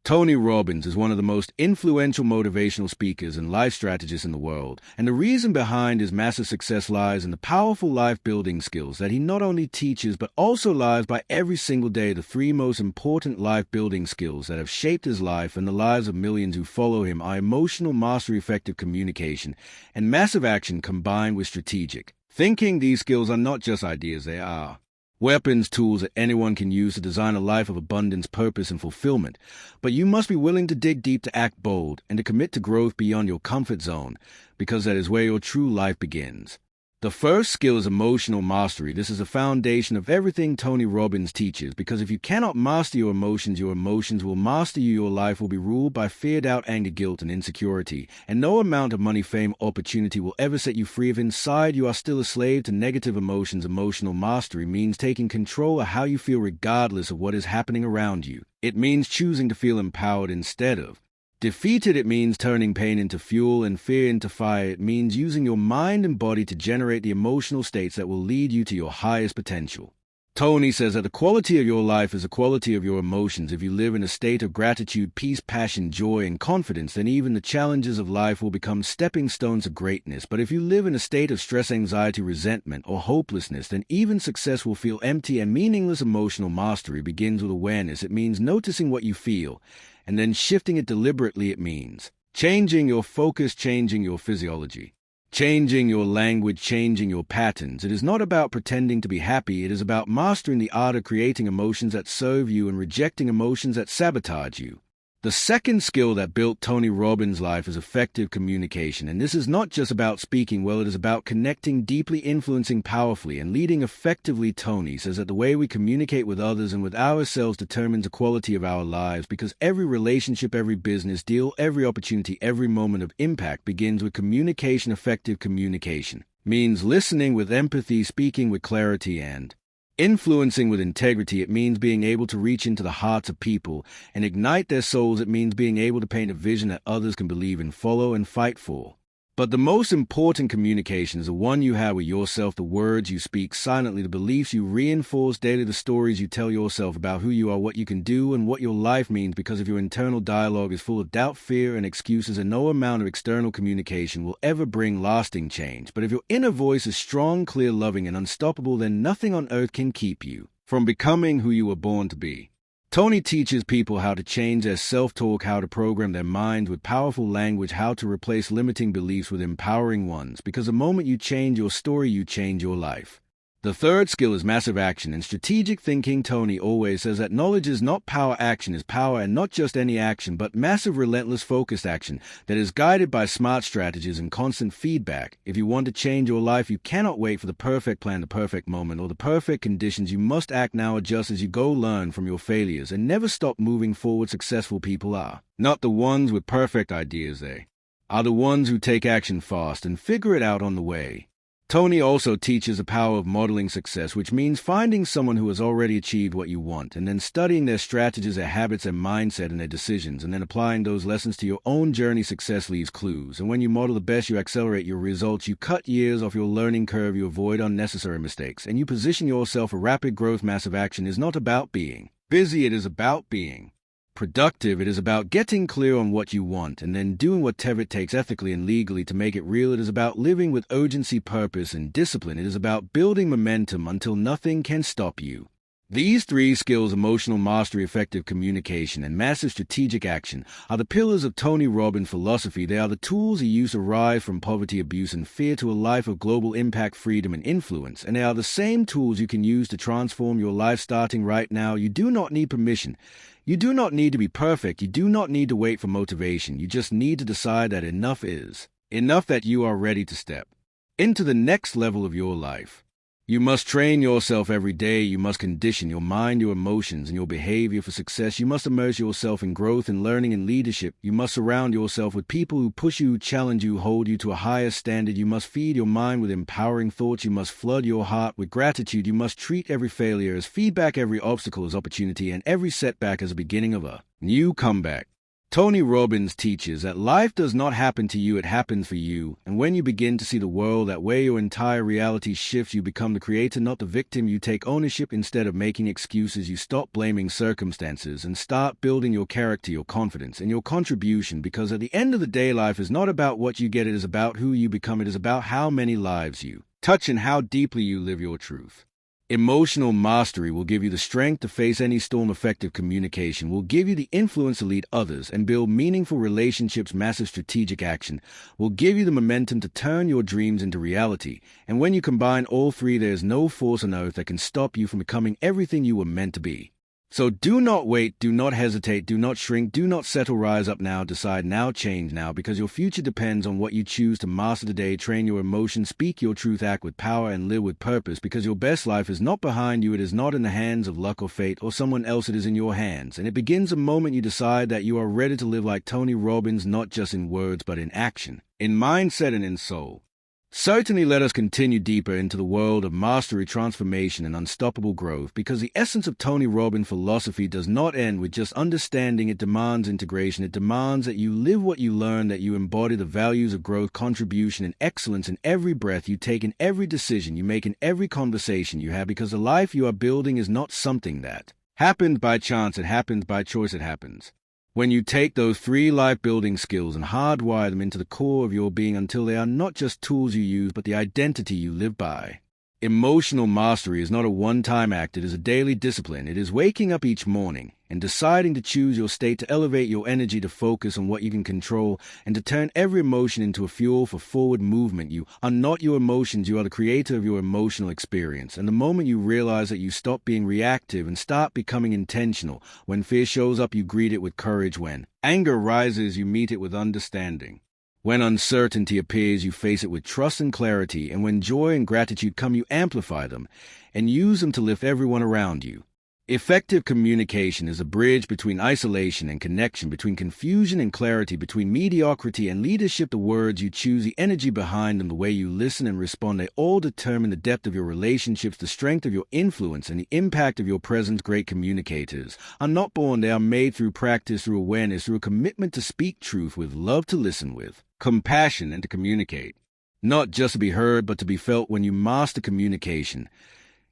Tony Robbins is one of the most influential motivational speakers and life strategists in the world, and the reason behind his massive success lies in the powerful life-building skills that he not only teaches but also lives by every single day. The three most important life-building skills that have shaped his life and the lives of millions who follow him are emotional mastery, effective communication, and massive action combined with strategic thinking. These skills are not just ideas, they are weapons, tools that anyone can use to design a life of abundance, purpose, and fulfillment. But you must be willing to dig deep, to act bold, and to commit to growth beyond your comfort zone, because that is where your true life begins. The first skill is emotional mastery. This is the foundation of everything Tony Robbins teaches, because if you cannot master your emotions will master you. Your life will be ruled by fear, doubt, anger, guilt, and insecurity, and no amount of money, fame, opportunity will ever set you free if inside you are still a slave to negative emotions. Emotional mastery means taking control of how you feel regardless of what is happening around you. It means choosing to feel empowered instead of defeated. It means turning pain into fuel and fear into fire. It means using your mind and body to generate the emotional states that will lead you to your highest potential. Tony says that the quality of your life is the quality of your emotions. If you live in a state of gratitude, peace, passion, joy, and confidence, then even the challenges of life will become stepping stones of greatness. But if you live in a state of stress, anxiety, resentment, or hopelessness, then even success will feel empty and meaningless. Emotional mastery begins with awareness. It means noticing what you feel and then shifting it deliberately. It means changing your focus, changing your physiology, changing your language, changing your patterns. It is not about pretending to be happy. It is about mastering the art of creating emotions that serve you and rejecting emotions that sabotage you. The second skill that built Tony Robbins' life is effective communication, and this is not just about speaking well, it is about connecting deeply, influencing powerfully, and leading effectively. Tony says that the way we communicate with others and with ourselves determines the quality of our lives, because every relationship, every business deal, every opportunity, every moment of impact begins with communication. Effective communication means listening with empathy, speaking with clarity, and influencing with integrity. It means being able to reach into the hearts of people and ignite their souls. It means being able to paint a vision that others can believe in, follow, and fight for. But the most important communication is the one you have with yourself, the words you speak silently, the beliefs you reinforce daily, the stories you tell yourself about who you are, what you can do, and what your life means. Because if your internal dialogue is full of doubt, fear, and excuses, and no amount of external communication will ever bring lasting change. But if your inner voice is strong, clear, loving, and unstoppable, then nothing on earth can keep you from becoming who you were born to be. Tony teaches people how to change their self-talk, how to program their minds with powerful language, how to replace limiting beliefs with empowering ones, because the moment you change your story, you change your life. The third skill is massive action and strategic thinking. Tony always says that knowledge is not power, action is power, and not just any action, but massive, relentless, focused action that is guided by smart strategies and constant feedback. If you want to change your life, you cannot wait for the perfect plan, the perfect moment, or the perfect conditions. You must act now, adjust as you go, learn from your failures, and never stop moving forward. Successful people are not the ones with perfect ideas, they are the ones who take action fast and figure it out on the way. Tony also teaches the power of modeling success, which means finding someone who has already achieved what you want, and then studying their strategies, their habits, their mindset, and their decisions, and then applying those lessons to your own journey. Success leaves clues, and when you model the best, you accelerate your results, you cut years off your learning curve, you avoid unnecessary mistakes, and you position yourself for rapid growth. Massive action is not about being busy, it is about being productive. It is about getting clear on what you want and then doing whatever it takes ethically and legally to make it real. It is about living with urgency, purpose, and discipline. It is about building momentum until nothing can stop you. These three skills, emotional mastery, effective communication, and massive strategic action, are the pillars of Tony Robbins' philosophy. They are the tools he used to rise from poverty, abuse, and fear to a life of global impact, freedom, and influence. And they are the same tools you can use to transform your life starting right now. You do not need permission. You do not need to be perfect. You do not need to wait for motivation. You just need to decide that enough is enough, that you are ready to step into the next level of your life. You must train yourself every day. You must condition your mind, your emotions, and your behavior for success. You must immerse yourself in growth and learning and leadership. You must surround yourself with people who push you, who challenge you, hold you to a higher standard. You must feed your mind with empowering thoughts. You must flood your heart with gratitude. You must treat every failure as feedback, every obstacle as opportunity, and every setback as a beginning of a new comeback. Tony Robbins teaches that life does not happen to you, it happens for you. And when you begin to see the world that way, your entire reality shifts. You become the creator, not the victim. You take ownership instead of making excuses. You stop blaming circumstances and start building your character, your confidence, and your contribution. Because at the end of the day, life is not about what you get, it is about who you become. It is about how many lives you touch and how deeply you live your truth. Emotional mastery will give you the strength to face any storm. Effective communication will give you the influence to lead others and build meaningful relationships. Massive strategic action will give you the momentum to turn your dreams into reality. And when you combine all three, there is no force on earth that can stop you from becoming everything you were meant to be. So do not wait, do not hesitate, do not shrink, do not settle. Rise up now, decide now, change now, because your future depends on what you choose to master today. Train your emotions, speak your truth, act with power, and live with purpose, because your best life is not behind you. It is not in the hands of luck or fate or someone else. It is in your hands, and it begins the moment you decide that you are ready to live like Tony Robbins, not just in words but in action, in mindset and in soul. Certainly, let us continue deeper into the world of mastery, transformation, and unstoppable growth, because the essence of Tony Robbins' philosophy does not end with just understanding. It demands integration. It demands that you live what you learn, that you embody the values of growth, contribution, and excellence in every breath you take, in every decision you make, in every conversation you have, because the life you are building is not something that happens by chance. It happens by choice. It happens when you take those three life-building skills and hardwire them into the core of your being until they are not just tools you use, but the identity you live by. Emotional mastery is not a one-time act. It is a daily discipline. It is waking up each morning and deciding to choose your state, to elevate your energy, to focus on what you can control, and to turn every emotion into a fuel for forward movement. You are not your emotions. You are the creator of your emotional experience. And the moment you realize that, you stop being reactive and start becoming intentional. When fear shows up, you greet it with courage. When anger rises, you meet it with understanding. When uncertainty appears, you face it with trust and clarity. And when joy and gratitude come, you amplify them and use them to lift everyone around you. Effective communication is a bridge between isolation and connection, between confusion and clarity, between mediocrity and leadership. The words you choose, the energy behind them, the way you listen and respond, they all determine the depth of your relationships, the strength of your influence, and the impact of your presence. Great communicators are not born. They are made through practice, through awareness, through a commitment to speak truth with love, to listen with compassion, and to communicate, not just to be heard, but to be felt. When you master communication,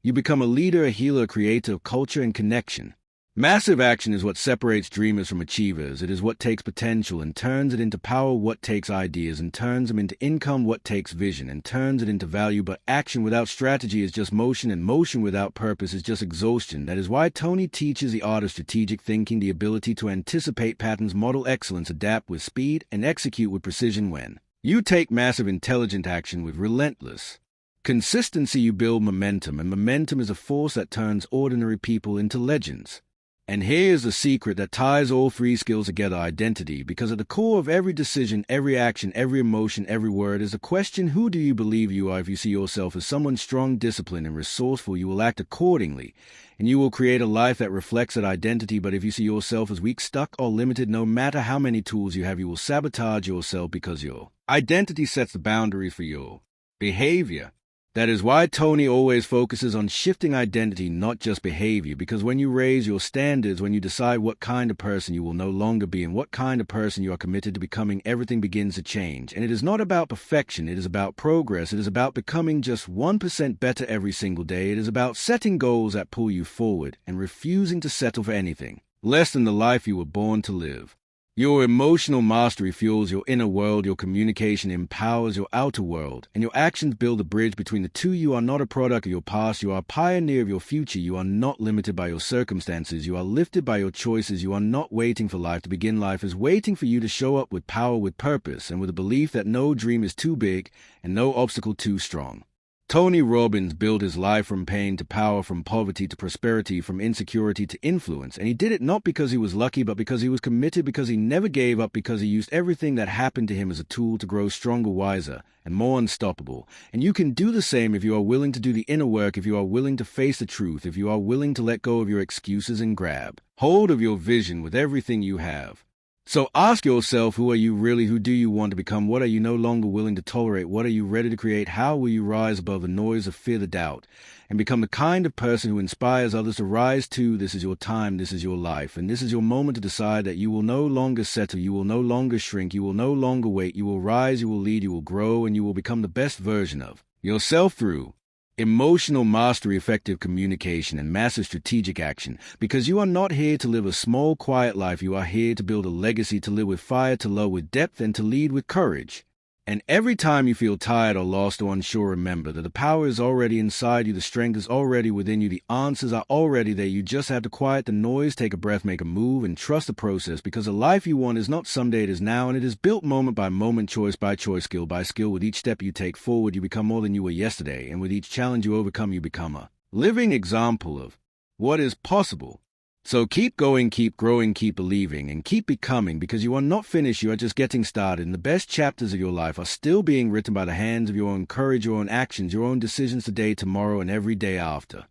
you become a leader, a healer, a creator of culture and connection. Massive action is what separates dreamers from achievers. It is what takes potential and turns it into power, what takes ideas and turns them into income, what takes vision and turns it into value. But action without strategy is just motion, and motion without purpose is just exhaustion. That is why Tony teaches the art of strategic thinking, the ability to anticipate patterns, model excellence, adapt with speed, and execute with precision. When you take massive, intelligent action with relentless consistency, you build momentum, and momentum is a force that turns ordinary people into legends. And here's the secret that ties all three skills together: identity. Because at the core of every decision, every action, every emotion, every word is a question: who do you believe you are? If you see yourself as someone strong, disciplined, and resourceful, you will act accordingly, and you will create a life that reflects that identity. But if you see yourself as weak, stuck, or limited, no matter how many tools you have, you will sabotage yourself, because your identity sets the boundaries for your behavior. That is why Tony always focuses on shifting identity, not just behavior, because when you raise your standards, when you decide what kind of person you will no longer be and what kind of person you are committed to becoming, everything begins to change. And it is not about perfection, it is about progress. It is about becoming just 1% better every single day. It is about setting goals that pull you forward and refusing to settle for anything less than the life you were born to live. Your emotional mastery fuels your inner world, your communication empowers your outer world, and your actions build a bridge between the two. You are not a product of your past, you are a pioneer of your future. You are not limited by your circumstances, you are lifted by your choices. You are not waiting for life to begin. Life is waiting for you to show up with power, with purpose, and with a belief that no dream is too big and no obstacle too strong. Tony Robbins built his life from pain to power, from poverty to prosperity, from insecurity to influence. And he did it not because he was lucky, but because he was committed, because he never gave up, because he used everything that happened to him as a tool to grow stronger, wiser, and more unstoppable. And you can do the same if you are willing to do the inner work, if you are willing to face the truth, if you are willing to let go of your excuses and grab hold of your vision with everything you have. So ask yourself, who are you really? Who do you want to become? What are you no longer willing to tolerate? What are you ready to create? How will you rise above the noise of fear, the doubt, and become the kind of person who inspires others to rise too? This is your time, this is your life, and this is your moment to decide that you will no longer settle, you will no longer shrink, you will no longer wait, you will rise, you will lead, you will grow, and you will become the best version of yourself through emotional mastery, effective communication, and massive strategic action. Because you are not here to live a small, quiet life. You are here to build a legacy, to live with fire, to love with depth, and to lead with courage. And every time you feel tired or lost or unsure, remember that the power is already inside you, the strength is already within you, the answers are already there. You just have to quiet the noise, take a breath, make a move, and trust the process, because the life you want is not someday, it is now, and it is built moment by moment, choice by choice, skill by skill. With each step you take forward, you become more than you were yesterday, and with each challenge you overcome, you become a living example of what is possible. So keep going, keep growing, keep believing, and keep becoming, because you are not finished, you are just getting started, and the best chapters of your life are still being written by the hands of your own courage, your own actions, your own decisions today, tomorrow, and every day after.